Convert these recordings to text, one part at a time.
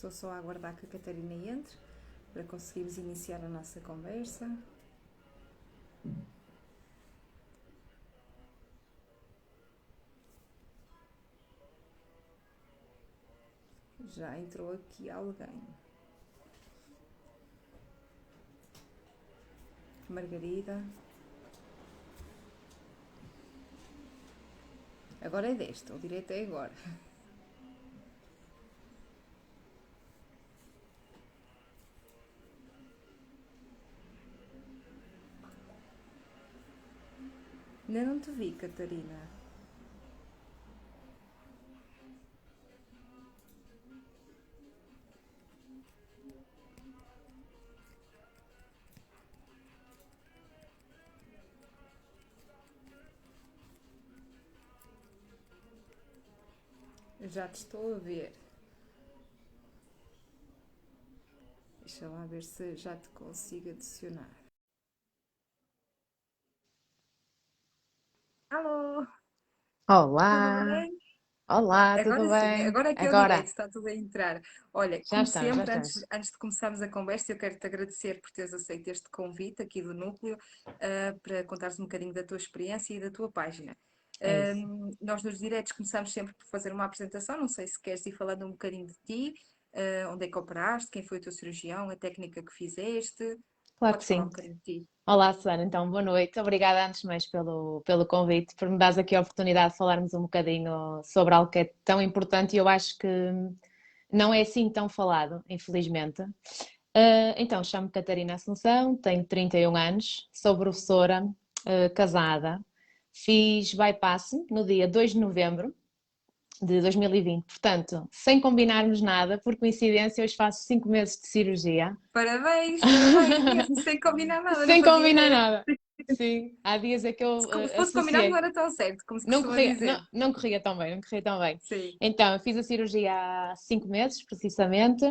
Estou só a aguardar que a Catarina entre para conseguirmos iniciar a nossa conversa. Já entrou aqui alguém. Margarida. Agora é desta, o direito é agora. Ainda não te vi, Catarina. Já te estou a ver. Deixa lá ver se já te consigo adicionar. Alô, tudo Olá, bem? olá, tudo Agora sim, bem? agora é que é o direito, Agora, está tudo a entrar. Olha, já como estamos, já sempre, antes, estamos. antes de começarmos a conversa, eu quero te agradecer por teres aceito este convite aqui do Núcleo, para contares um bocadinho da tua experiência e da tua página. É isso. Nós nos diretos começamos sempre por fazer uma apresentação, não sei se queres ir falando um bocadinho de ti, onde é que operaste, quem foi o teu cirurgião, a técnica que fizeste, Claro que podes falar um sim. bocadinho de ti. Olá, Susana, então, boa noite. Obrigada antes de mais pelo convite, por me dares aqui a oportunidade de falarmos um bocadinho sobre algo que é tão importante e eu acho que não é assim tão falado, infelizmente. Então, chamo-me Catarina Assunção, tenho 31 anos, sou professora, casada, fiz bypass no dia 2 de novembro de 2020. Portanto, sem combinarmos nada, por coincidência, hoje faço 5 meses de cirurgia. Parabéns, parabéns, mesmo sem combinar nada, não Sem fazia combinar ideia. nada. Sim, há dias é que eu Se fosse combinado não associei. era tão certo, como se Não costuma corria, não, dizer. não corria tão bem, não corria tão bem. Sim. Então, eu fiz a cirurgia há 5 meses, precisamente,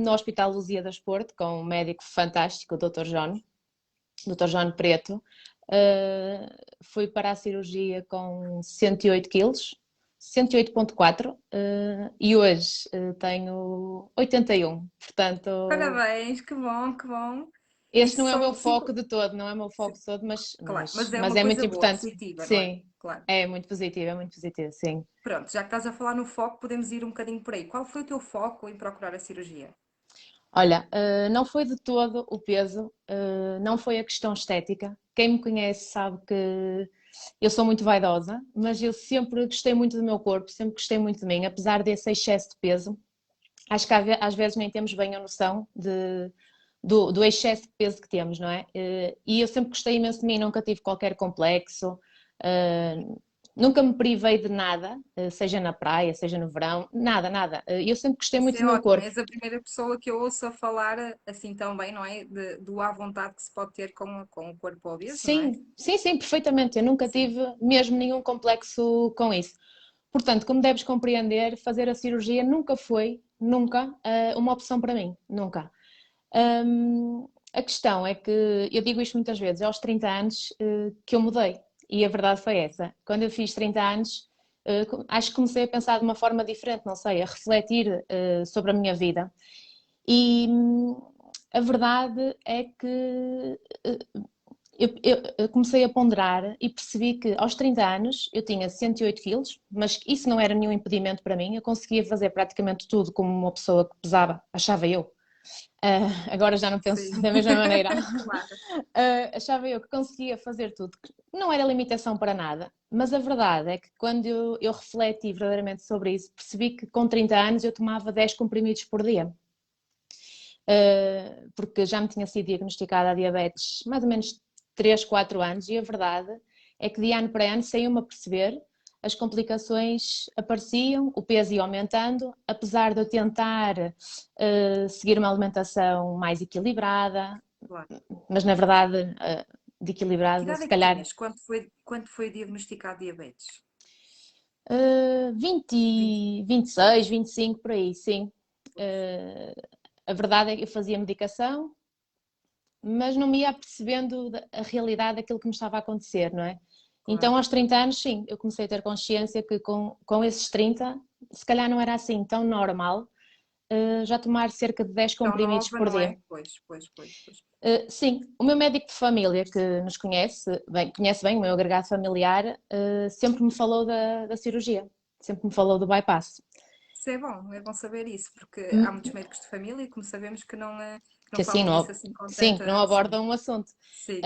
no Hospital Lusíadas Porto, com um médico fantástico, o Dr. João Preto. Fui para a cirurgia com 108 quilos, 108,4 e hoje tenho 81. Portanto, Parabéns, que bom, que bom. este Isso não é o meu são foco cinco. de todo, não é o meu foco Sim, de todo, mas, claro, mas, mas é mas uma é coisa muito boa, importante. positiva, não é? Sim, Claro. é muito positivo, sim. Pronto, já que estás a falar no foco, podemos ir um bocadinho por aí. Qual foi o teu foco em procurar a cirurgia? Olha, não foi de todo o peso, não foi a questão estética. Quem me conhece sabe que eu sou muito vaidosa, mas eu sempre gostei muito do meu corpo, sempre gostei muito de mim, apesar desse excesso de peso. Acho que às vezes nem temos bem a noção do excesso de peso que temos, não é? E eu sempre gostei imenso de mim, nunca tive qualquer complexo, eh, nunca me privei de nada, seja na praia, seja no verão, nada, nada. Eu sempre gostei Isso muito é do meu ótimo. corpo. És a primeira pessoa que eu ouço a falar assim tão bem, não é? Do à vontade que se pode ter com o corpo obeso, não é? Sim, perfeitamente. Eu nunca Sim. tive mesmo nenhum complexo com isso. Portanto, como deves compreender, fazer a cirurgia nunca foi, nunca, uma opção para mim, nunca. A questão é que, eu digo isto muitas vezes, é aos 30 anos que eu mudei. E a verdade foi essa. Quando eu fiz 30 anos, acho que comecei a pensar de uma forma diferente, não sei, a refletir sobre a minha vida. E a verdade é que eu comecei a ponderar e percebi que aos 30 anos eu tinha 108 quilos, mas isso não era nenhum impedimento para mim, eu conseguia fazer praticamente tudo como uma pessoa que pesava, achava eu. Agora já não penso Sim. da mesma maneira. Claro. Achava eu que conseguia fazer tudo, que não era limitação para nada. Mas a verdade é que quando eu refleti verdadeiramente sobre isso, percebi que com 30 anos eu tomava 10 comprimidos por dia. Porque já me tinha sido diagnosticada a diabetes mais ou menos 3, 4 anos e a verdade é que de ano para ano, sem eu me aperceber, as complicações apareciam, o peso ia aumentando, apesar de eu tentar seguir uma alimentação mais equilibrada, Claro. mas na verdade de Que equilibrada idade se é que calhar tinhas quando foi diagnosticado diabetes? 20. 20, 26, 25 por aí, sim. Uh, a verdade é que eu fazia medicação, mas não me ia percebendo a realidade daquilo que me estava a acontecer, não é? Então, Claro. aos 30 anos, sim, eu comecei a ter consciência que com esses 30, se calhar não era assim tão normal, já tomar cerca de 10 Tão comprimidos nova, por não dia. é? Pois. Sim, o meu médico de família, que nos conhece bem o meu agregado familiar, sempre me falou da cirurgia, sempre me falou do bypass. Isso é bom saber isso, porque há Hum, muitos médicos de família, como sabemos, que não Que assim falam não, disso assim com sim, que não tanta. Sim, abordam um assunto. sim.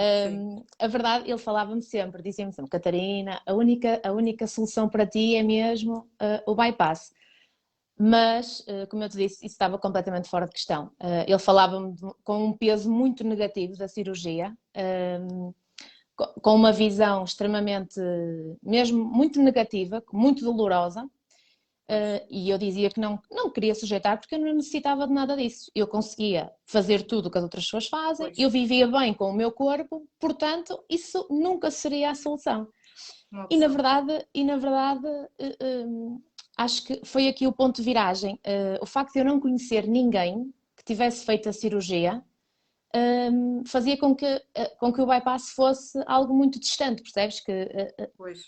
A verdade, ele falava-me sempre, dizia-me sempre, Catarina, a única solução para ti é mesmo o bypass. Mas, como eu te disse, isso estava completamente fora de questão. Ele falava-me com um peso muito negativo da cirurgia, com uma visão extremamente, mesmo muito negativa, muito dolorosa. Pois, E eu dizia que não queria sujeitar porque eu não necessitava de nada disso. Eu conseguia fazer tudo o que as outras pessoas fazem, pois. eu vivia bem com o meu corpo, portanto, isso nunca seria a solução. Uma E na opção. verdade, e na verdade acho que foi aqui o ponto de viragem. O facto de eu não conhecer ninguém que tivesse feito a cirurgia fazia com que o bypass fosse algo muito distante, percebes? Que Pois.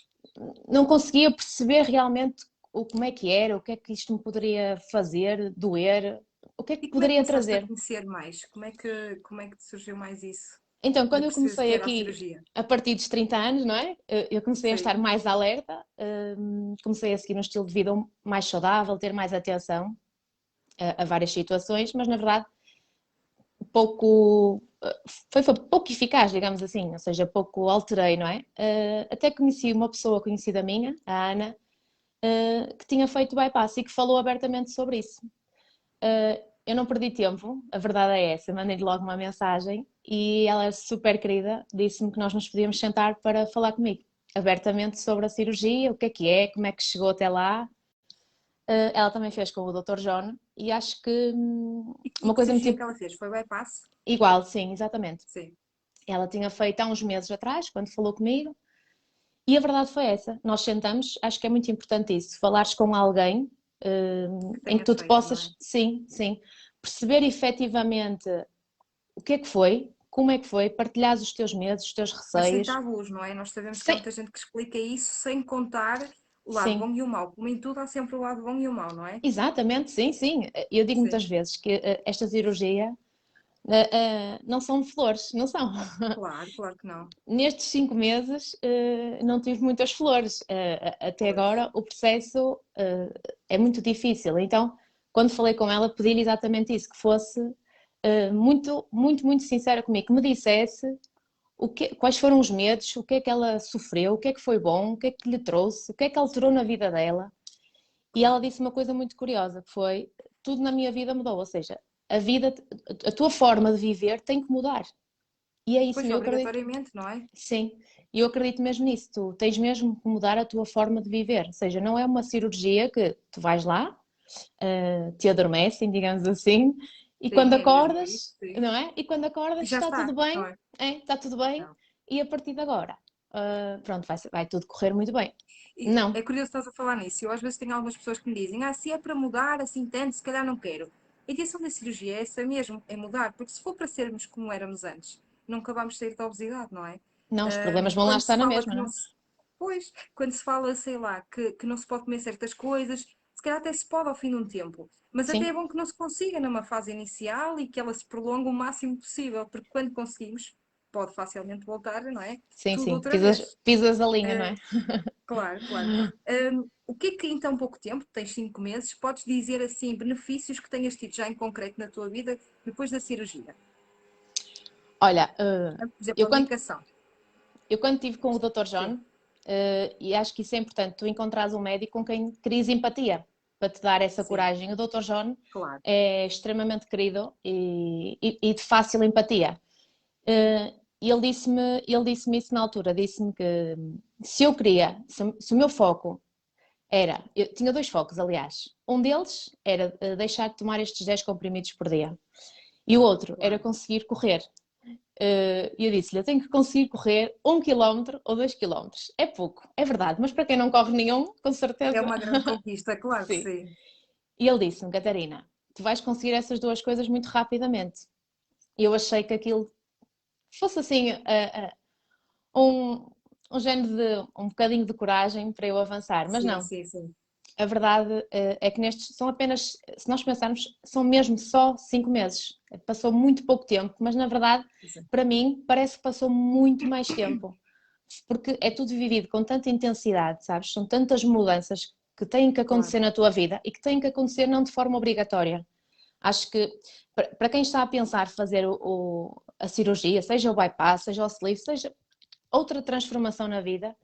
não conseguia perceber realmente como é que era, o que é que isto me poderia fazer, doer, o que é que E como é que poderia começaste a trazer. conhecer mais? Como é que te surgiu mais isso? Então, De quando eu perceberes comecei que era a aqui, cirurgia? a partir dos 30 anos, não é? Eu comecei a estar Sim. mais alerta, comecei a seguir um estilo de vida mais saudável, ter mais atenção a várias situações, mas na verdade pouco, foi pouco eficaz, digamos assim, ou seja, pouco alterei, não é? Até conheci uma pessoa conhecida minha, a Ana, que tinha feito bypass e que falou abertamente sobre isso. Eu não perdi tempo, a verdade é essa, mandei-lhe logo uma mensagem e ela é super querida, disse-me que nós nos podíamos sentar para falar comigo, abertamente sobre a cirurgia, o que é, como é que chegou até lá. Ela também fez com o Dr. John e acho que E uma que coisa muito cirurgia que ela fez? Foi bypass? igual, sim, exatamente. Sim. Ela tinha feito há uns meses atrás, quando falou comigo, e a verdade foi essa. Nós sentamos, acho que é muito importante isso, falares com alguém Que em que tenha tu te feito, não é? possas, sim, perceber efetivamente o que é que foi, como é que foi, partilhares os teus medos, os teus Mas sem receios. tabus, não é? Nós sabemos que há Sim, muita gente que explica isso sem contar o lado sim, bom e o mau. Como em tudo, há sempre o lado bom e o mau, não é? exatamente, sim. Eu digo muitas Sim, vezes que esta cirurgia não são flores, não são. claro que não. Nestes 5 meses não tive muitas flores. Até Pois. agora o processo é muito difícil. Então, quando falei com ela, pedi-lhe exatamente isso, que fosse muito sincera comigo, que me dissesse quais foram os medos, o que é que ela sofreu, o que é que foi bom, o que é que lhe trouxe, o que é que alterou na vida dela. E ela Claro. disse uma coisa muito curiosa, que foi, tudo na minha vida mudou, ou seja, a tua forma de viver tem que mudar. E é isso, Pois, eu acredito. obrigatoriamente, não é? Sim, e eu acredito mesmo nisso. Tu tens mesmo que mudar a tua forma de viver. Ou seja, não é uma cirurgia que tu vais lá, te adormecem, digamos assim, e quando Sim, é mesmo isso, acordas, sim. não é? E quando E acordas já está está, tudo não bem, é? está tudo bem, Não. e a partir de agora, pronto, vai tudo correr muito bem. E Não, é curioso estás a falar nisso. Eu às vezes tenho algumas pessoas que me dizem, se é para mudar assim tanto, se calhar não quero. A intenção da cirurgia é essa mesmo, é mudar, porque se for para sermos como éramos antes, nunca vamos sair da obesidade, não é? não, os problemas vão lá Quando se estar na fala mesma, que não não é? se. Pois, quando se fala, sei lá, que não se pode comer certas coisas, se calhar até se pode ao fim de um tempo. Mas até é Sim, bom que não se consiga numa fase inicial e que ela se prolongue o máximo possível, porque quando conseguimos, pode facilmente voltar, não é? Tudo sim, outra pisas, vez. pisas a linha, não Uh, é? claro. O que é que em tão pouco tempo, tens 5 meses, podes dizer assim, benefícios que tenhas tido já em concreto na tua vida depois da cirurgia? Olha, Por exemplo, eu a quando, medicação. eu quando estive com o Dr. Sim, John, e acho que isso é importante, tu encontrares um médico com quem crias empatia, para te dar essa sim, coragem. O Dr. John claro. é extremamente querido e de fácil empatia. E ele disse-me isso na altura, disse-me que se eu queria, se o meu foco era, eu tinha dois focos, aliás. Um deles era deixar de tomar estes 10 comprimidos por dia. E o outro era Claro. conseguir correr. E eu disse-lhe, eu tenho que conseguir correr 1 quilómetro ou 2 quilómetros. É pouco, é verdade, mas para quem não corre nenhum, com É certeza, uma grande conquista, claro que sim. sim. E ele disse-me, Catarina, tu vais conseguir essas duas coisas muito rapidamente. E eu achei que aquilo fosse assim, um, um género de, um bocadinho de coragem para eu avançar, mas Sim, não. sim, sim. a verdade é que nestes são apenas, se nós pensarmos, são mesmo só 5 meses. Passou muito pouco tempo, mas na verdade, Exato. para mim, parece que passou muito mais tempo. Porque é tudo vivido com tanta intensidade, sabes? São tantas mudanças que têm que Claro. acontecer na tua vida e que têm que acontecer não de forma obrigatória. Acho que para quem está a pensar fazer a cirurgia, seja o bypass, seja o sleeve, seja outra transformação na vida,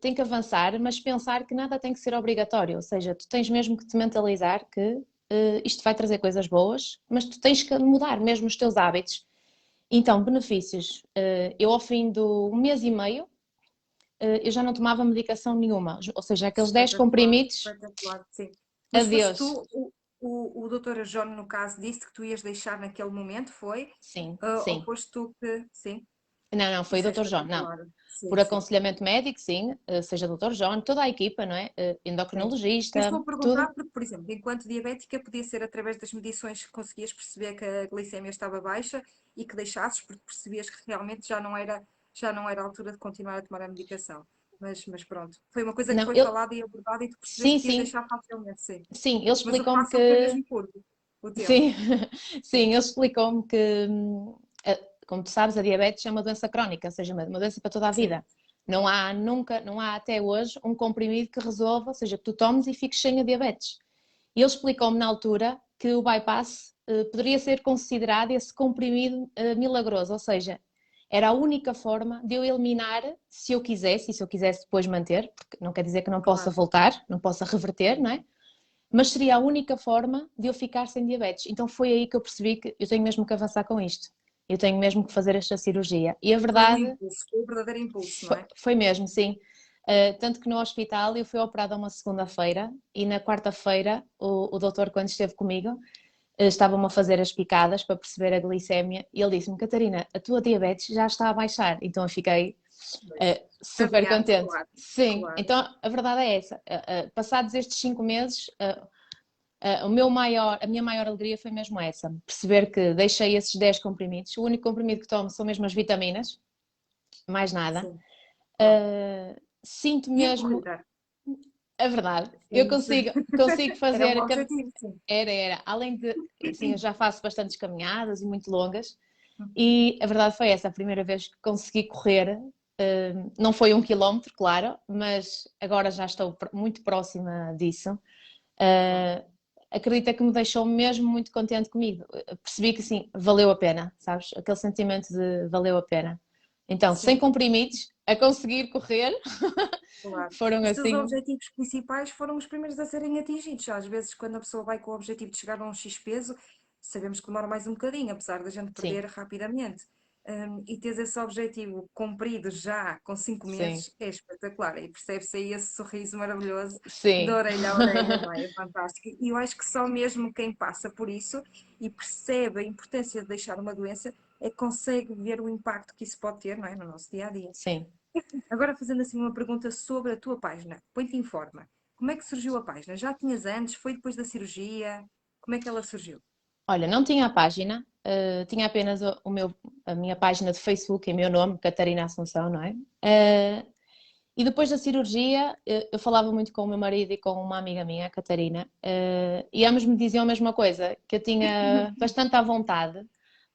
tem que avançar, mas pensar que nada tem que ser obrigatório, ou seja, tu tens mesmo que te mentalizar que isto vai trazer coisas boas, mas tu tens que mudar mesmo os teus hábitos. Então, benefícios. Eu ao fim do 1 mês e meio, eu já não tomava medicação nenhuma, ou seja, aqueles 10 Espetacular, comprimidos, espetacular, sim. Mas foste adeus. tu, o doutor John, no caso, disse que tu ias deixar naquele momento, foi? Sim, Ou sim. foste tu que. Sim, Não, não, foi o isso é Dr. João, não. espetacular. Por Sim, sim, aconselhamento médico, sim, seja Dr. João, toda a equipa, não é? sim. Eu estou Endocrinologista, a perguntar tudo. porque, por exemplo, enquanto diabética, podia ser através das medições que conseguias perceber que a glicemia estava baixa e que deixasses, porque percebias que realmente já não era a altura de continuar a tomar a medicação. Mas pronto, foi uma coisa que Não, foi ele, falada e abordada e tu percebeste sim, que ias sim, deixar facilmente, sim. sim, ele Mas o explicou-me fácil foi que mesmo curto, o tempo. sim, Sim, sim, ele explicou-me que, como tu sabes, a diabetes é uma doença crónica, ou seja, uma doença para toda a sim. vida. Não há nunca, não há até hoje um comprimido que resolva, ou seja, que tu tomes e fiques sem a diabetes. E ele explicou-me na altura que o bypass poderia ser considerado esse comprimido milagroso, ou seja, era a única forma de eu eliminar, se eu quisesse, e se eu quisesse depois manter, porque não quer dizer que não possa Claro, voltar, não possa reverter, sim. não é? Mas seria a única forma de eu ficar sem diabetes. Então foi aí que eu percebi que eu tenho mesmo que avançar com isto. Eu tenho mesmo que fazer esta cirurgia. E a Foi um verdade impulso, foi um verdadeiro impulso, não é? foi mesmo, sim. Tanto que no hospital eu fui operada uma segunda-feira e na quarta-feira o doutor, quando esteve comigo, estava-me a fazer as picadas para perceber a glicémia e ele disse-me: Catarina, a tua diabetes já está a baixar. Então eu fiquei Mas, super adiante, contente. claro, Sim, claro. então a verdade é essa. Passados estes 5 meses, a minha maior alegria foi mesmo essa, perceber que deixei esses 10 comprimidos. O único comprimido que tomo são mesmo as vitaminas, mais nada. Sim, claro. Sinto E a mesmo, corrida? a verdade, eu Sim, sim. consigo Era um fazer, objetivo, sim. além de, assim, eu já faço bastantes caminhadas e muito longas, e a verdade foi essa, a primeira vez que consegui correr, não foi 1 quilómetro, claro, mas agora já estou muito próxima disso. Claro. Acredita que me deixou mesmo muito contente comigo. Percebi que sim, valeu a pena, sabes? Aquele sentimento de valeu a pena. Então, sem Sim, comprimidos, a conseguir correr, claro. foram Os teus assim, objetivos principais foram os primeiros a serem atingidos. Às vezes, quando a pessoa vai com o objetivo de chegar a um X peso, sabemos que demora mais um bocadinho, apesar da gente sim, perder rapidamente. E teres esse objetivo cumprido já com cinco sim, meses é espetacular. E percebe-se aí esse sorriso maravilhoso de sim, orelha a orelha, não é? É fantástico. E eu acho que só mesmo quem passa por isso e percebe a importância de deixar uma doença é que consegue ver o impacto que isso pode ter, não é? No nosso dia a dia. sim. Agora fazendo assim uma pergunta sobre a tua página, põe-te em forma. Como é que surgiu a página? Já tinhas antes? Foi depois da cirurgia? Como é que ela surgiu? Olha, não tinha a página, tinha apenas a minha página de Facebook em meu nome, Catarina Assunção, não é? E depois da cirurgia, eu falava muito com o meu marido e com uma amiga minha, a Catarina, e ambos me diziam a mesma coisa, que eu tinha bastante à vontade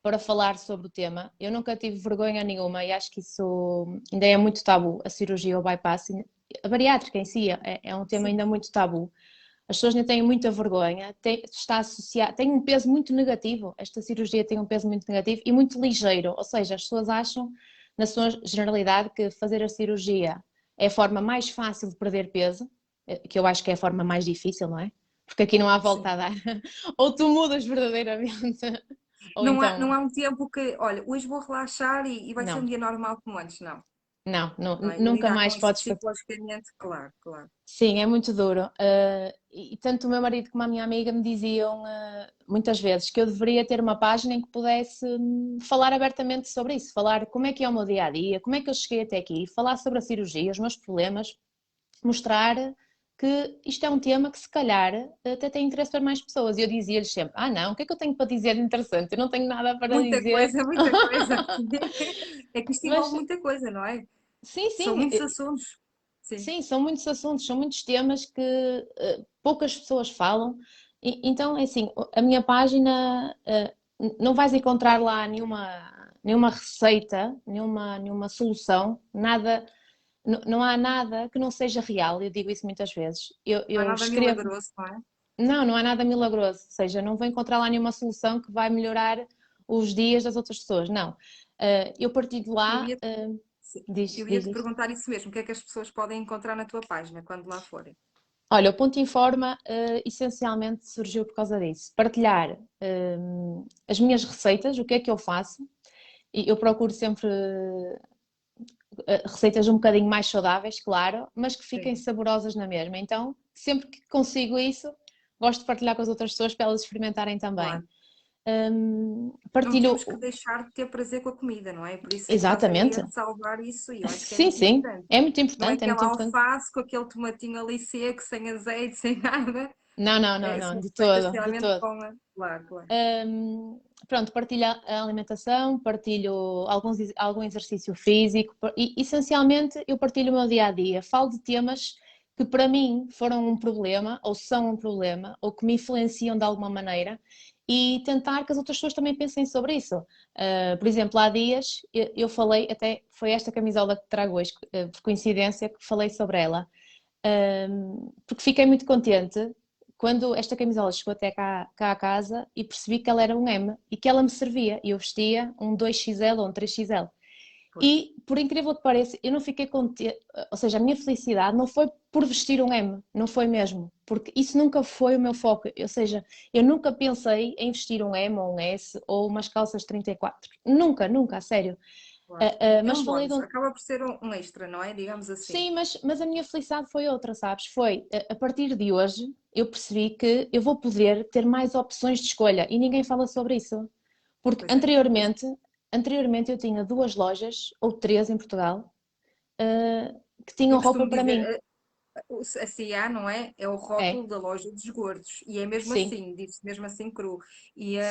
para falar sobre o tema. Eu nunca tive vergonha nenhuma e acho que isso ainda é muito tabu, a cirurgia ou bypass, a bariátrica em si é um tema Sim, ainda muito tabu. As pessoas ainda têm muita vergonha, está associado, tem um peso muito negativo. Esta cirurgia tem um peso muito negativo e muito ligeiro, ou seja, as pessoas acham, na sua generalidade, que fazer a cirurgia é a forma mais fácil de perder peso, que eu acho que é a forma mais difícil, não é? Porque aqui não há volta sim. a dar. Ou tu mudas verdadeiramente, ou Não há então, um tempo que, olha, hoje vou relaxar e vai ser um não, dia normal como antes, não. não, Não é? E nunca lidar com mais isso podes fazer. psicologicamente, claro, claro. Sim, é muito duro. E tanto o meu marido como a minha amiga me diziam muitas vezes que eu deveria ter uma página em que pudesse falar abertamente sobre isso, falar como é que é o meu dia a dia, como é que eu cheguei até aqui, falar sobre a cirurgia, os meus problemas, mostrar que isto é um tema que se calhar até tem interesse para mais pessoas. E eu dizia-lhes sempre: ah, não, o que é que eu tenho para dizer de interessante? Eu não tenho nada para Muita dizer. coisa, muita coisa. É que isto Mas envolve muita coisa, não é? sim, São sim, muitos assuntos. Sim, sim, são muitos assuntos, são muitos temas que poucas pessoas falam. Então, é assim, a minha página, não vais encontrar lá nenhuma receita, nenhuma solução, nada, não há nada que não seja real. Eu digo isso muitas vezes. Eu, não há eu nada escrevo, milagroso, não é? não há nada milagroso, ou seja, não vou encontrar lá nenhuma solução que vai melhorar os dias das outras pessoas, não. Eu partilho Eu lá, ia, sim, diz, eu ia diz, te diz. perguntar isso mesmo, o que é que as pessoas podem encontrar na tua página quando lá forem? Olha, o Ponto Informa, essencialmente surgiu por causa disso. Partilhar, as minhas receitas, o que é que eu faço. E eu procuro sempre receitas um bocadinho mais saudáveis, claro, mas que fiquem Sim. saborosas na mesma. Então, sempre que consigo isso, gosto de partilhar com as outras pessoas para elas experimentarem também. Claro. Não Partilho, temos que deixar de ter prazer com a comida, não é? Por isso é que estás aí a exatamente. ressalvar isso e eu acho que é Sim, muito sim, importante. é muito Não é importante, é muito aquela importante. alface com aquele tomatinho ali seco, sem azeite, sem nada. Não, não, não, É, não, são de receitas todo, de realmente todo. com a... Claro, claro. Pronto, partilho a alimentação, partilho algum exercício físico e, essencialmente, eu partilho o meu dia a dia. Falo de temas que para mim foram um problema, ou são um problema, ou que me influenciam de alguma maneira e tentar que as outras pessoas também pensem sobre isso. Por exemplo, há dias eu falei, até foi esta camisola que trago hoje, por coincidência, que falei sobre ela. Porque fiquei muito contente quando esta camisola chegou até cá a casa e percebi que ela era um M e que ela me servia. E eu vestia um 2XL ou um 3XL. Pois. E, por incrível que pareça, eu não fiquei contente, ou seja, a minha felicidade não foi por vestir um M, não foi mesmo, porque isso nunca foi o meu foco, ou seja, eu nunca pensei em vestir um M ou um S ou umas calças 34, nunca, nunca, a sério. Claro. É Mas um falei de bónus, um, acaba por ser um extra, não é? Digamos assim. sim, mas a minha felicidade foi outra, sabes? Foi a partir de hoje eu percebi que eu vou poder ter mais opções de escolha e ninguém fala sobre isso. Porque Pois é. Pois é. anteriormente eu tinha duas lojas, ou três em Portugal, que Eu tinham roupa costumo para dizer, mim. a CIA, não é? É o É, rótulo da loja dos gordos. E é mesmo sim, assim, diz mesmo assim cru.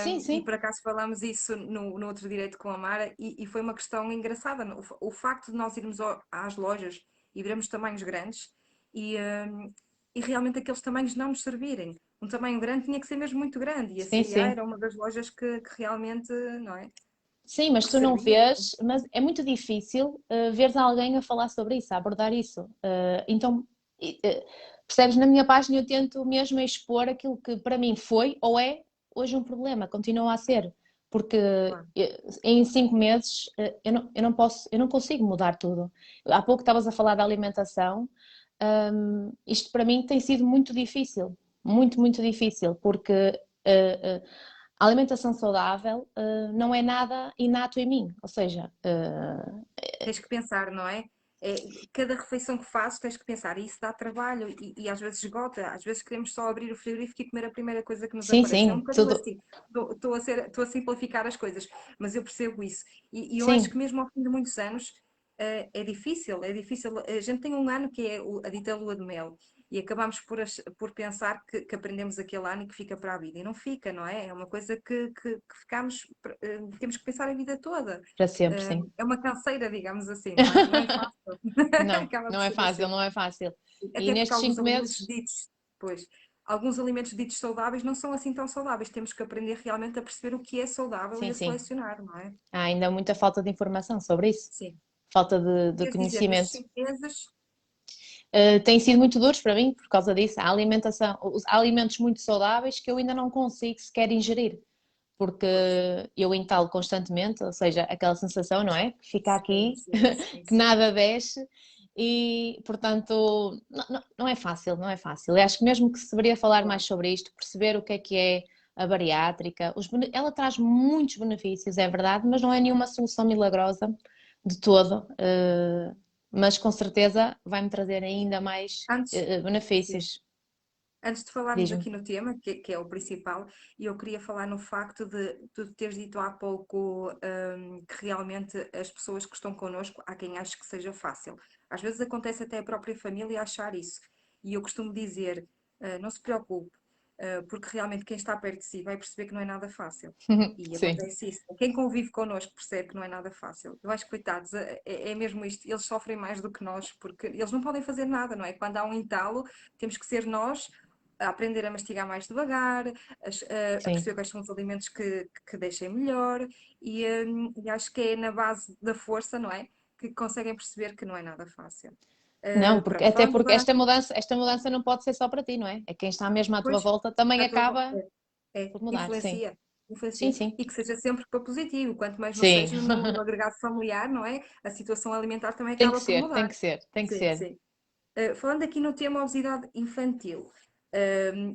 sim, E sim, por acaso falamos isso no outro direito com a Mara e foi uma questão engraçada. O facto de nós irmos às lojas e vermos tamanhos grandes e, um, e realmente aqueles tamanhos não nos servirem. Um tamanho grande tinha que ser mesmo muito grande. E a sim, CIA sim. era uma das lojas que realmente, não é? Sim, mas Que tu não servia. vês, mas é muito difícil veres alguém a falar sobre isso, a abordar isso. Então, percebes, na minha página eu tento mesmo expor aquilo que para mim foi ou é hoje um problema, continua a ser, porque Claro. em 5 meses eu não posso, eu não consigo mudar tudo. Há pouco estavas a falar da alimentação, isto para mim tem sido muito difícil, muito, muito difícil, porque a alimentação saudável não é nada inato em mim, ou seja, Tens que pensar, não é? Cada refeição que fazes tens que pensar, e isso dá trabalho e às vezes esgota, às vezes queremos só abrir o frigorífico e comer a primeira coisa que nos sim, aparece. É um sim, bocadinho tudo, assim, estou a simplificar as coisas, mas eu percebo isso. E eu acho sim, que mesmo ao fim de muitos anos é difícil, é difícil. A gente tem um ano que é a dita lua de mel. E acabamos por pensar que aprendemos aquele ano e que fica para a vida. E não fica, não é? É uma coisa que ficamos, temos que pensar a vida toda. para sempre, sim. É uma canseira, digamos assim, não é? Não é fácil. Não, Acaba por não é ser fácil, assim. não é fácil. E Até porque nestes alguns cinco alimentos meses, ditos, pois, alguns alimentos ditos saudáveis não são assim tão saudáveis. Temos que aprender realmente a perceber o que é saudável e sim, a sim, selecionar, não é? há ainda muita falta de informação sobre isso, Sim. falta de Queres dizer, nestes conhecimento. 5 meses, Têm sido muito duros para mim por causa disso. A alimentação, há alimentos muito saudáveis que eu ainda não consigo sequer ingerir, porque pois, eu entalo constantemente, ou seja, aquela sensação, não é? Que fica sim, aqui, sim, sim, que sim. nada desce e, portanto, não é fácil, não é fácil. Eu acho que mesmo que se deveria falar mais Claro. sobre isto, perceber o que é a bariátrica, ela traz muitos benefícios, é verdade, mas não é nenhuma solução milagrosa de todo. Mas com certeza vai-me trazer ainda mais Antes, sim. benefícios. Antes de falarmos Diz-me. aqui no tema, que é o principal, eu queria falar no facto de tu teres dito há pouco, que realmente as pessoas que estão connosco, há quem ache que seja fácil. Às vezes acontece até a própria família achar isso. E eu costumo dizer, não se preocupe, porque realmente quem está perto de si vai perceber que não é nada fácil. E Sim, acontece isso. Quem convive connosco percebe que não é nada fácil. Eu acho que, coitados, é mesmo isto. Eles sofrem mais do que nós, porque eles não podem fazer nada, não é? Quando há um entalo, temos que ser nós a aprender a mastigar mais devagar, a sim. perceber quais são os alimentos que deixem melhor, e acho que é na base da força, não é? Que conseguem perceber que não é nada fácil. Não, porque, Pronto, até falando porque agora esta mudança não pode ser só para ti, não é? É quem está mesmo à tua depois, volta também a tua, acaba por mudar, sim. influencia, Sim, influencia. sim. E que seja sempre para positivo, quanto mais não Sim. seja no agregado familiar, não é? A situação alimentar também Tem que acaba por ser, tem mudar. que ser, tem que Sim, ser. sim. Falando aqui no tema obesidade infantil,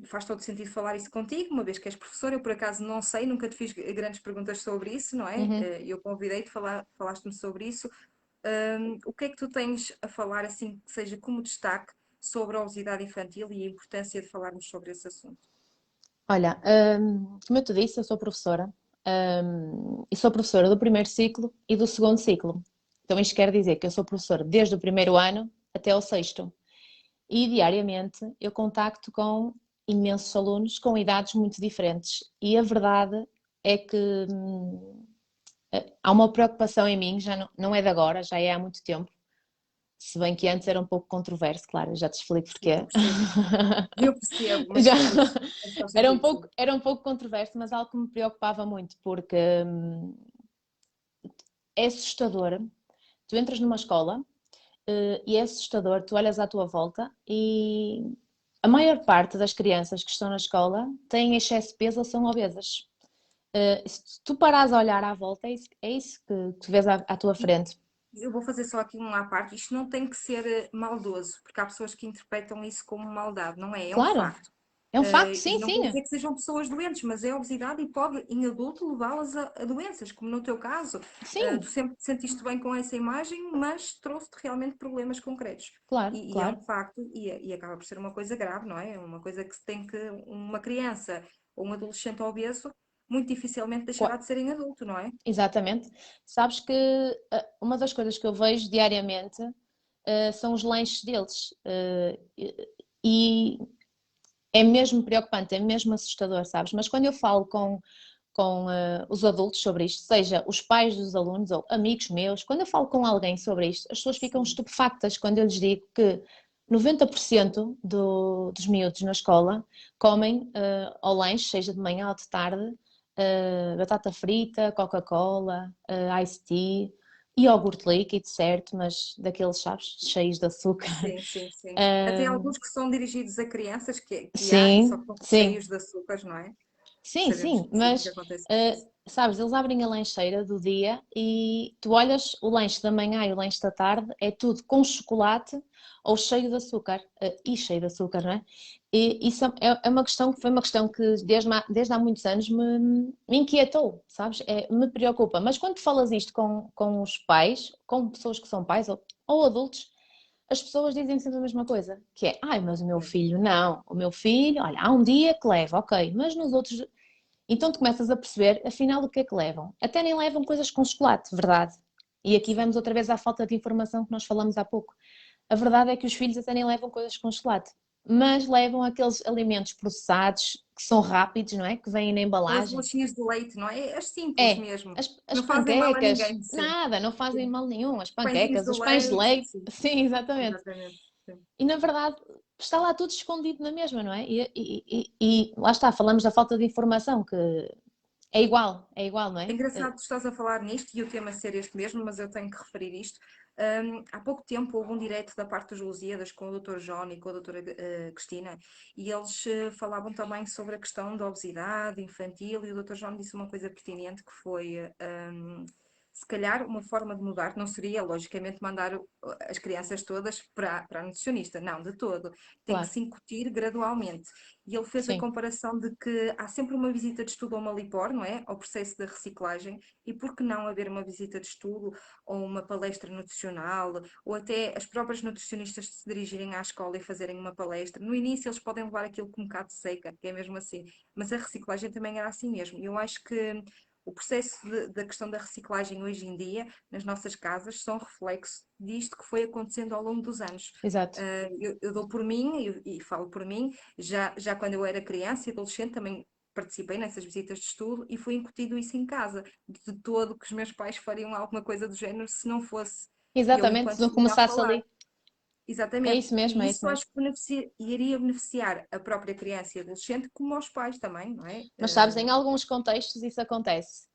faz todo sentido falar isso contigo, uma vez que és professora, eu por acaso não sei, nunca te fiz grandes perguntas sobre isso, não é? Uhum. Eu convidei-te, falaste-me sobre isso. O que é que tu tens a falar, assim, que seja como destaque sobre a obesidade infantil e a importância de falarmos sobre esse assunto? Olha, como eu te disse, eu sou professora, e sou professora do primeiro ciclo e do segundo ciclo. Então isto quer dizer que eu sou professora desde o primeiro ano até ao sexto. E diariamente eu contacto com imensos alunos com idades muito diferentes. E a verdade é que há uma preocupação em mim, já não é de agora, já é há muito tempo. Se bem que antes era um pouco controverso, claro, já te explico Sim, porquê. eu percebo, Já mas faz era um sentido, sim. pouco, era um pouco controverso, mas algo que me preocupava muito, porque é assustador. Tu entras numa escola e é assustador, tu olhas à tua volta e a maior parte das crianças que estão na escola têm excesso de peso ou são obesas. Se tu parares a olhar à volta, é isso que tu vês à tua frente. Eu vou fazer só aqui uma à parte. Isto não tem que ser maldoso, porque há pessoas que interpretam isso como maldade, não é? É um Claro, facto. é um facto, E sim, não quer sim. dizer que sejam pessoas doentes, mas é obesidade e pode, em adulto, levá-las a doenças, como no teu caso. Tu Sim, sempre te sentiste bem com essa imagem, mas trouxe-te realmente problemas concretos. claro, E é um claro. facto, e acaba por ser uma coisa grave, não é? É uma coisa que se tem que uma criança ou um adolescente obeso muito dificilmente deixará de ser em adulto, não é? Exatamente. Sabes que uma das coisas que eu vejo diariamente são os lanches deles. E é mesmo preocupante, é mesmo assustador, sabes? Mas quando eu falo com os adultos sobre isto, seja os pais dos alunos ou amigos meus, quando eu falo com alguém sobre isto, as pessoas ficam Sim. estupefactas quando eu lhes digo que 90% dos miúdos na escola comem ao lanche, seja de manhã ou de tarde, batata frita, Coca-Cola, iced tea, iogurte líquido, certo, mas daqueles, sabes, cheios de açúcar. Sim, sim, sim. Até Uh, alguns que são dirigidos a crianças que há e só sim, que são sim. cheios de açúcares, não é? Sim, Sabemos sim, que sim, que mas acontece isso. sabes, eles abrem a lancheira do dia e tu olhas o lanche da manhã e o lanche da tarde, é tudo com chocolate ou cheio de açúcar, e cheio de açúcar, não é? E isso é uma questão que foi uma questão que desde há muitos anos me inquietou, sabes? Me preocupa. Mas quando falas isto com os pais, com pessoas que são pais ou adultos, as pessoas dizem sempre a mesma coisa, que é, ai, mas o meu É. filho não, o meu filho, olha, há um dia que leva, ok, mas nos outros então tu começas a perceber, afinal, o que é que levam? Até nem levam coisas com chocolate, verdade? E aqui Sim. vamos outra vez à falta de informação que nós falamos há pouco. A verdade é que os filhos até nem levam coisas com chocolate, mas levam aqueles alimentos processados que são rápidos, não é? Que vêm na Aquelas embalagem. bolachinhas de leite, não é? As simples É, mesmo. as Não fazem mal a panquecas, ninguém, sim. nada, não fazem Sim. mal nenhum. As Pãezinhos panquecas, de os pães de leite, leite, sim, sim, exatamente. exatamente. Sim. E na verdade está lá tudo escondido na mesma, não é? E lá está, falamos da falta de informação, que é igual, não É é? engraçado que tu estás a falar nisto e o tema ser este mesmo, mas eu tenho que referir isto. Há pouco tempo houve um direto da parte dos Lusíadas com o Dr. João e com a doutora Cristina e eles falavam também sobre a questão da obesidade infantil e o Dr. João disse uma coisa pertinente que foi se calhar uma forma de mudar não seria, logicamente, mandar as crianças todas para a nutricionista, não, de todo. Tem que Claro, se incutir gradualmente. E ele fez a sim. comparação de que há sempre uma visita de estudo a uma LIPOR, não é? Ao processo da reciclagem, e por que não haver uma visita de estudo ou uma palestra nutricional, ou até as próprias nutricionistas se dirigirem à escola e fazerem uma palestra. No início eles podem levar aquilo com um bocado de seca, que é mesmo assim, mas a reciclagem também era assim mesmo. Eu acho que o processo da questão da reciclagem hoje em dia, nas nossas casas, são reflexo disto que foi acontecendo ao longo dos anos. Exato. Eu dou por mim e falo por mim, já quando eu era criança e adolescente também participei nessas visitas de estudo e foi incutido isso em casa, de todo que os meus pais fariam alguma coisa do género se não fosse eu Exatamente, se enquanto não filha a começasse falar. ali. É Exatamente. isso mesmo, E é isso isso mesmo. acho que iria beneficiar a própria criança e adolescente, como aos pais também, não é? Mas sabes, em alguns contextos isso acontece.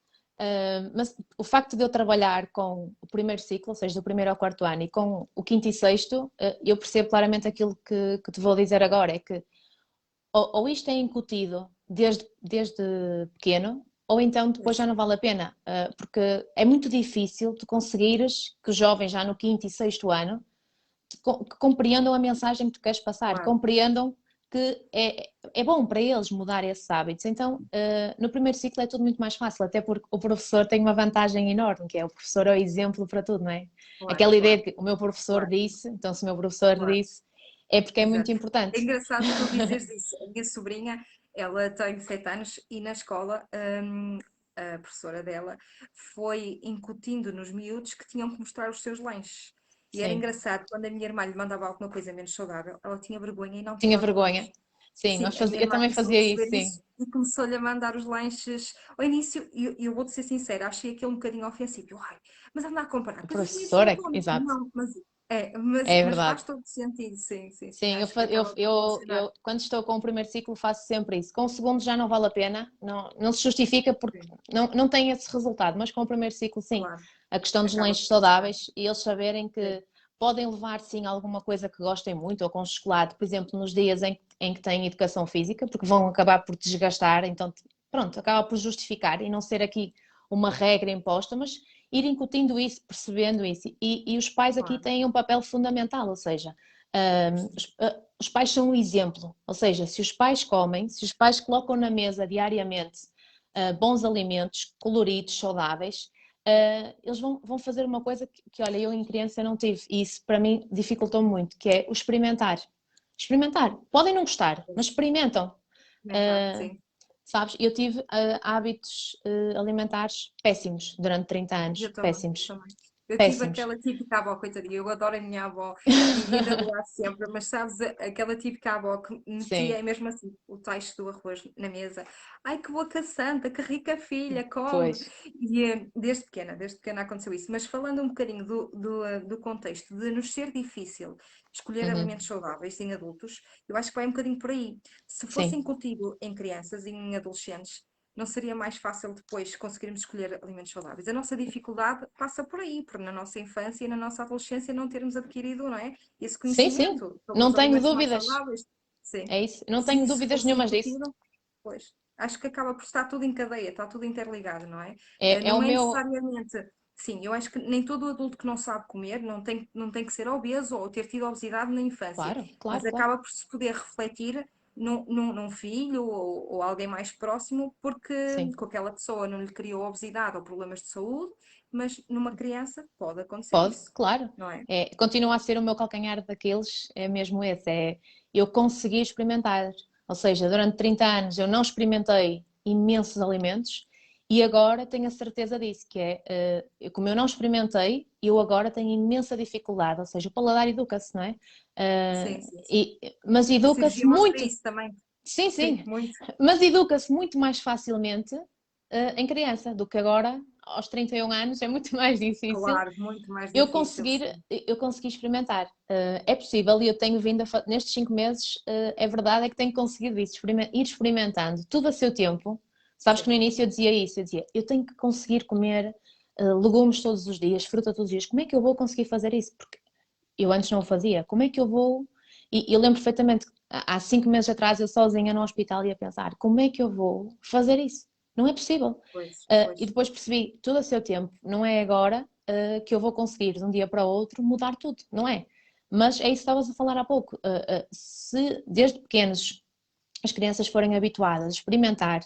Mas o facto de eu trabalhar com o primeiro ciclo, ou seja, do primeiro ao quarto ano, e com o quinto e sexto, eu percebo claramente aquilo que te vou dizer agora, é que ou isto é incutido desde pequeno, ou então depois Pois, já não vale a pena, porque é muito difícil tu conseguires que os jovens já no quinto e sexto ano que compreendam a mensagem que tu queres passar, claro, compreendam que é bom para eles mudar esses hábitos. Então, no primeiro ciclo é tudo muito mais fácil, até porque o professor tem uma vantagem enorme, que é o professor é o exemplo para tudo, não é? claro, Aquela ideia claro, de que o meu professor claro, disse, então se o meu professor claro. disse, é porque é muito Exato. É importante. engraçado tu dizeres isso. A minha sobrinha, ela tem 7 anos e na escola, a professora dela foi incutindo nos miúdos que tinham que mostrar os seus lanches. E era Sim, engraçado, quando a minha irmã lhe mandava alguma coisa menos saudável, ela tinha vergonha e não tinha tirava o lanche. vergonha. Sim, Sim, a minha eu irmã também começou a fazia isso, perceber sim. isso e começou-lhe a mandar os lanches. Ao início, eu vou-te ser sincera, achei aquilo um bocadinho ofensivo. Ai, mas anda a comparar, O pois os miúdos não professor, comem. exato, Não, é mas verdade. faz todo sentido, sim, sim, sim. Sim, Acho que acaba por funcionar. quando estou com o primeiro ciclo faço sempre isso. Com o segundo já não vale a pena, não se justifica porque Sim, não tem esse resultado, mas com o primeiro ciclo sim. claro, A questão dos acaba lanches por funcionar. saudáveis e eles saberem Sim, que podem levar sim alguma coisa que gostem muito, ou com chocolate, por exemplo, nos dias em que têm educação física, porque vão acabar por desgastar, então pronto, acaba por justificar e não ser aqui uma regra imposta, mas ir incutindo isso, percebendo isso. E os pais aqui claro. têm um papel fundamental, ou seja, Sim, os pais são um exemplo, ou seja, se os pais comem, se os pais colocam na mesa diariamente bons alimentos, coloridos, saudáveis, eles vão fazer uma coisa que, olha, eu em criança não tive, e isso para mim dificultou muito, que é o experimentar. Experimentar. Podem não gostar, mas pois, experimentam. mental, Uh, sim. Sabes, eu tive hábitos alimentares péssimos durante 30 Eu anos. também, eu Péssimos. também. Eu tive Péssimos. aquela típica avó, coitadinha, eu adoro a minha avó e ainda vou lá sempre, mas sabes, aquela típica avó que Sim, metia é mesmo assim, o tacho do arroz na mesa. Ai, que boca santa, que rica filha, come! pois. E desde pequena aconteceu isso. Mas falando um bocadinho do contexto de nos ser difícil escolher Uhum. alimentos saudáveis em adultos, eu acho que vai um bocadinho por aí. Se fosse Sim, incutido em crianças e em adolescentes, não seria mais fácil depois conseguirmos escolher alimentos saudáveis. A nossa dificuldade passa por aí, por na nossa infância e na nossa adolescência não termos adquirido, não é? Esse sim, sim. conhecimento sobre Não os tenho alimentos mais dúvidas. saudáveis. Sim. É isso. Não Se tenho isso dúvidas fosse nenhumas disso. incutido, pois, acho que acaba por estar tudo em cadeia, está tudo interligado, não é? É o Não é meu. necessariamente. Sim, eu acho que nem todo adulto que não sabe comer não tem que ser obeso ou ter tido obesidade na infância, Claro, mas claro, claro. acaba por se poder refletir num filho ou alguém mais próximo, porque Sim. com aquela pessoa não lhe criou obesidade ou problemas de saúde, mas numa criança pode acontecer Pode, isso, claro. não é? Continua a ser o meu calcanhar daqueles, é mesmo esse, é eu consegui experimentar. Ou seja, durante 30 anos eu não experimentei imensos alimentos e agora tenho a certeza disso, que como eu não experimentei, eu agora tenho imensa dificuldade, ou seja, o paladar educa-se, não é? Sim, sim, sim. Mas A educa-se cirurgia mostra muito, isso também. sim, Sim, sim, muito. mas educa-se muito mais facilmente em criança do que agora, aos 31 anos, é muito mais difícil Claro, muito mais difícil, sim. eu consegui experimentar. É possível e eu tenho vindo nestes 5 meses, é verdade, é que tenho conseguido isso, ir experimentando tudo a seu tempo. Sabes que no Sim, início eu dizia isso, eu dizia, eu tenho que conseguir comer legumes todos os dias, fruta todos os dias. Como é que eu vou conseguir fazer isso? Porque eu antes não o fazia. Como é que eu vou? E eu lembro perfeitamente, há 5 meses atrás, eu sozinha no hospital ia pensar, como é que eu vou fazer isso? Não é possível. pois, E pois. depois percebi, tudo a seu tempo, não é agora que eu vou conseguir de um dia para o outro mudar tudo, não é? Mas é isso que estavas a falar há pouco. Se desde pequenos as crianças forem habituadas a experimentar,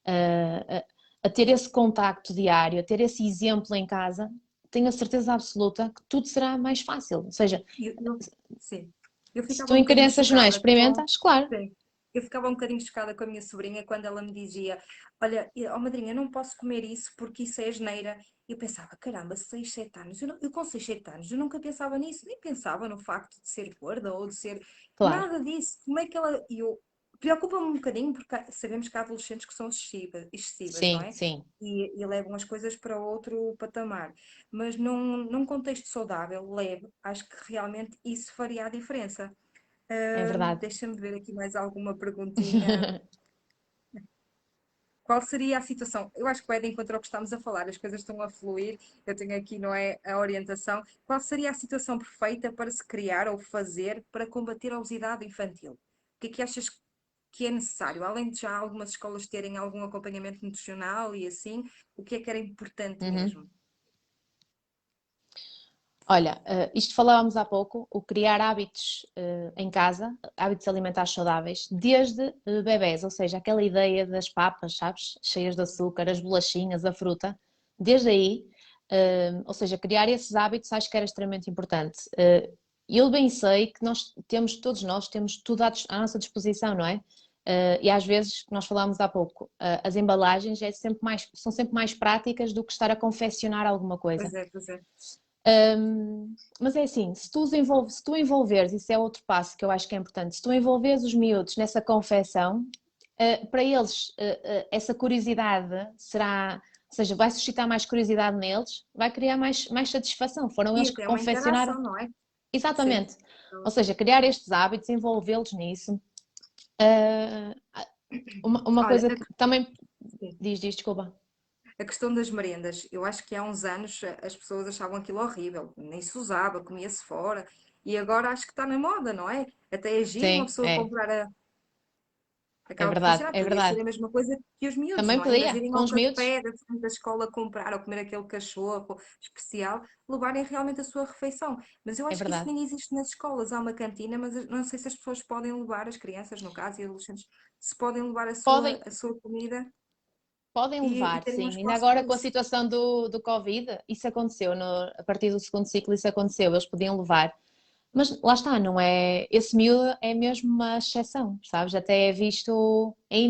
uh, a ter esse contacto diário, a ter esse exemplo em casa, tenho a certeza absoluta que tudo será mais fácil. Ou seja, Eu, sim. Eu se ficava tu um em bocadinho crianças não é, chocada com. experimentas, claro, Sim. eu ficava um bocadinho chocada com a minha sobrinha quando ela me dizia: Olha, oh madrinha, eu não posso comer isso porque isso é asneira. Eu pensava: Caramba, 6 7 anos. Eu com 6 7 anos, eu nunca pensava nisso, nem pensava no facto de ser gorda ou de ser. Claro, Nada disso. Como é que ela. Preocupa-me um bocadinho porque sabemos que há adolescentes que são excessivas, não sim, é? sim, E levam as coisas para outro patamar. Mas num contexto saudável, leve, acho que realmente isso faria a diferença. é verdade. Deixa-me ver aqui mais alguma perguntinha. Qual seria a situação? Eu acho que vai de encontro ao que estamos a falar, as coisas estão a fluir, eu tenho aqui, não é, a orientação. Qual seria a situação perfeita para se criar ou fazer para combater a obesidade infantil? O que é que achas que é necessário? Além de já algumas escolas terem algum acompanhamento nutricional e assim, o que é que era importante Uhum. mesmo? Olha, isto falávamos há pouco, o criar hábitos em casa, hábitos alimentares saudáveis, desde bebés, ou seja, aquela ideia das papas, sabes, cheias de açúcar, as bolachinhas, a fruta, desde aí, ou seja, criar esses hábitos acho que era extremamente importante. Eu bem sei que nós temos, todos nós temos tudo à nossa disposição, não é? E às vezes, nós falámos há pouco, as embalagens são sempre mais práticas do que estar a confeccionar alguma coisa. Pois é, pois é. Mas é assim, se tu envolveres, isso é outro passo que eu acho que é importante, se tu envolveres os miúdos nessa confecção, para eles essa curiosidade será, ou seja, vai suscitar mais curiosidade neles, vai criar mais satisfação. Foram E eles que até uma confeccionaram. interação, não é? Sim. Exatamente. Ou seja, criar estes hábitos, envolvê-los nisso. Uh, uma Olha, coisa que também. sim. Diz, desculpa. A questão das merendas, eu acho que há uns anos as pessoas achavam aquilo horrível, nem se usava, comia-se fora, e agora acho que está na moda, não é? Até é giro uma Sim, pessoa comprar é acaba por verdade, funcionar, é poderia ser verdade. a mesma coisa que os miúdos, Também não é? Em vez de podia, irem com ao os miúdos. café da frente da escola comprar ou comer aquele cachorro especial, levarem realmente a sua refeição. Mas eu É acho que isso verdade. nem existe nas escolas. Há uma cantina, mas eu não sei se as pessoas podem levar, as crianças, no caso, e adolescentes, se podem levar Podem, a sua comida podem e levar, terem um sim. Ainda espaço para agora com a isso. situação do Covid, isso aconteceu, a partir do segundo ciclo isso aconteceu, eles podiam levar. Mas lá está, não é? Esse miúdo é mesmo uma exceção, sabes? Ainda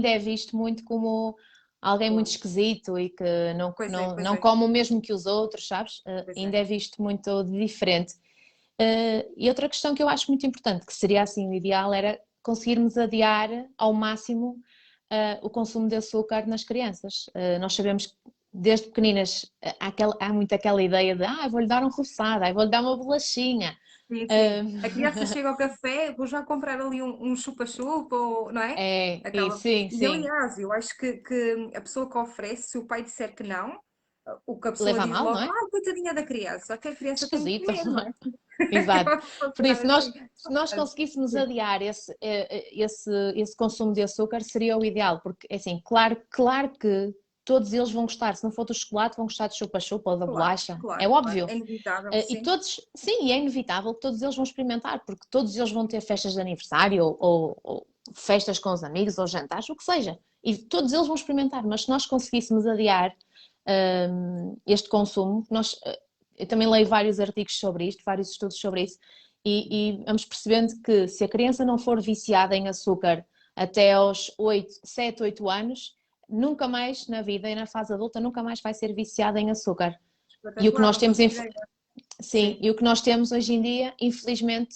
é visto muito como alguém muito Claro. esquisito e que Pois é, pois não é, come o mesmo que os outros, sabes? pois é. Ainda é visto muito de diferente. E outra questão que eu acho muito importante, que seria assim o ideal, era conseguirmos adiar ao máximo o consumo de açúcar nas crianças. Nós sabemos que desde pequeninas há muito aquela ideia de vou-lhe dar um roçado, vou-lhe dar uma bolachinha. Sim, sim. A criança Uh, chega ao café, vou já comprar ali um chupa-chupa, ou, não é? e Acaba. sim, E sim, aliás, eu acho que a pessoa que oferece, se o pai disser que não, o que a pessoa leva a diz mal, não logo: é? coitadinha da criança, só que a criança tem que Esquisito. comer, não é? Exato. Acaba por Por funcionar isso, assim. se nós Mas, conseguíssemos sim, adiar esse consumo de açúcar, seria o ideal, porque, é assim, claro que todos eles vão gostar, se não for do chocolate, vão gostar de chupa-chupa ou da claro, bolacha, é claro, claro. óbvio. É inevitável, E sim. todos, sim, e é inevitável que todos eles vão experimentar, porque todos eles vão ter festas de aniversário ou festas com os amigos ou jantares, o que seja. E todos eles vão experimentar, mas se nós conseguíssemos adiar este consumo, eu também leio vários artigos sobre isto, vários estudos sobre isso, e vamos percebendo que se a criança não for viciada em açúcar até aos 7, 8 anos, nunca mais na vida e na fase adulta, nunca mais vai ser viciada em açúcar. E o que Espetacular, nós não temos, fazia ideia. sim, Sim, e o que nós temos hoje em dia, infelizmente,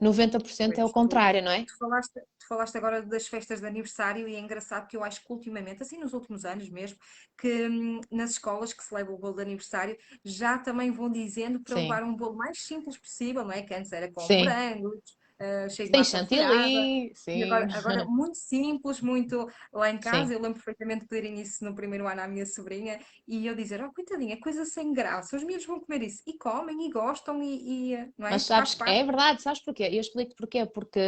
90% é o pois. contrário, não é? Tu falaste agora das festas de aniversário e é engraçado que eu acho que ultimamente, assim nos últimos anos mesmo, que nas escolas que se leva o bolo de aniversário já também vão dizendo para Sim, levar um bolo mais simples possível, não é? Que antes era com sim. morangos, cheio de Sem massa folhada. chantilly, E sim, agora muito simples, muito lá em casa. sim. Eu lembro perfeitamente de pedirem isso no primeiro ano à minha sobrinha e eu dizer: Oh, coitadinha, é coisa sem graça, os miúdos vão comer isso. E comem e gostam, não Mas é? Faz sabes, parte. é verdade, sabes porquê? Eu explico porquê. Porque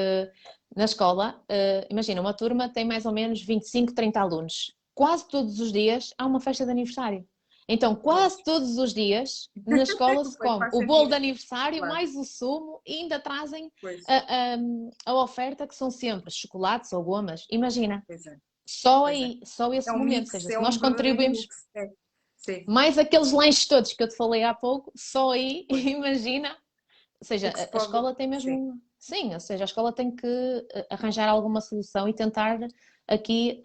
na escola, imagina, uma turma tem mais ou menos 25, 30 alunos. Quase todos os dias há uma festa de aniversário. Então, Pois, quase todos os dias na escola se pois come faz o bolo de sentido, aniversário, claro. mais o sumo e ainda trazem Pois, a oferta que são sempre chocolates ou gomas. Imagina, pois é. só Pois é. aí, só É esse um momento. Ou mix, seja, é se um nós verdadeiro contribuímos mix. É. Sim, mais aqueles lanches todos que eu te falei há pouco, só aí, pois. imagina. Ou seja, O que se a pode. escola tem Sim. mesmo. sim, ou seja, a escola tem que arranjar alguma solução e tentar aqui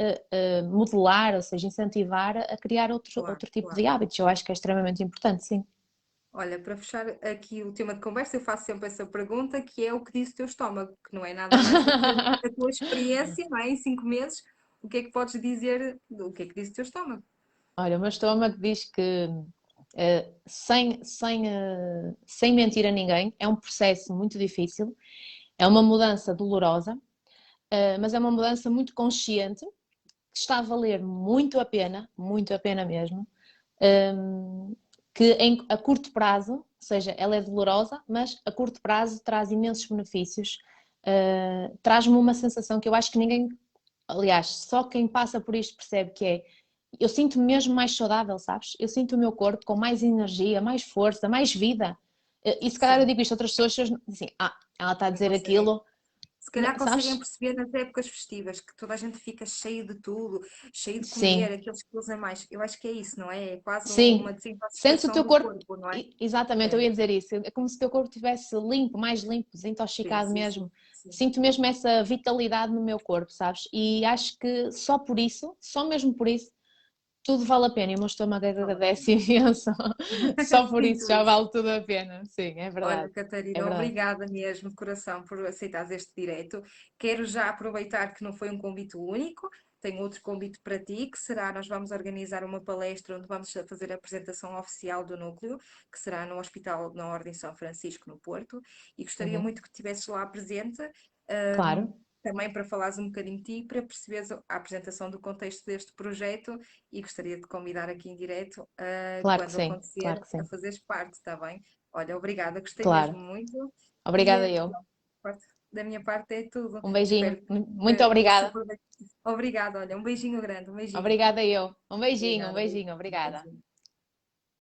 modelar, ou seja, incentivar a criar Claro, outro tipo claro. de hábitos. Eu acho que é extremamente importante, sim. Olha, para fechar aqui o tema de conversa, eu faço sempre essa pergunta, que é o que disse o teu estômago, que não é nada mais do que a tua experiência, não é? Em 5 meses, o que é que podes dizer do que é que disse o teu estômago? Olha, o meu estômago diz que, sem mentir a ninguém, é um processo muito difícil, é uma mudança dolorosa, mas é uma mudança muito consciente, que está a valer muito a pena mesmo, que a curto prazo, ou seja, ela é dolorosa, mas a curto prazo traz imensos benefícios, traz-me uma sensação que eu acho que ninguém, aliás, só quem passa por isto percebe que é, eu sinto-me mesmo mais saudável, sabes? Eu sinto o meu corpo com mais energia, mais força, mais vida. E se calhar eu Sim, digo isto a outras pessoas, assim, ela está a não dizer conseguem. aquilo, Se calhar conseguem sabes? perceber nas épocas festivas que toda a gente fica cheio de tudo, cheio de comer, Sim, aqueles quilos a mais. Eu acho que é isso, não é? É quase uma sim. Sentes o desintoxicação teu do corpo, corpo, não é? exatamente, eu É, ia dizer isso, é como se o teu corpo estivesse limpo, mais limpo, sim, desintoxicado sim, sim, mesmo. sim. Sinto mesmo essa vitalidade no meu corpo, sabes? E acho que só por isso, só mesmo por isso, tudo vale a pena. E o meu estômago Vale a pena. agradece imenso. Só por isso Sinto já isso. vale tudo a pena. Sim, é Olha, verdade. É Catarina, verdade. obrigada mesmo de coração por aceitares este direto. Quero já aproveitar que não foi um convite único, tenho outro convite para ti, que será, nós vamos organizar uma palestra onde vamos fazer a apresentação oficial do núcleo, que será no Hospital na Ordem São Francisco, no Porto, e gostaria Uhum. muito que estivesses lá presente, Claro, também para falares um bocadinho de ti, para perceberes a apresentação do contexto deste projeto, e gostaria de te convidar aqui em direto, claro que quando sim, acontecer, claro que a sim. fazeres parte, está bem? Olha, obrigada, gostei mesmo Claro. muito. E Obrigada eu. da minha parte é tudo. Um beijinho. Espero Muito que se obrigada. aproveite. Obrigada, olha, um beijinho grande, um beijinho. Obrigada eu. Um beijinho, Obrigada, obrigada. beijinho.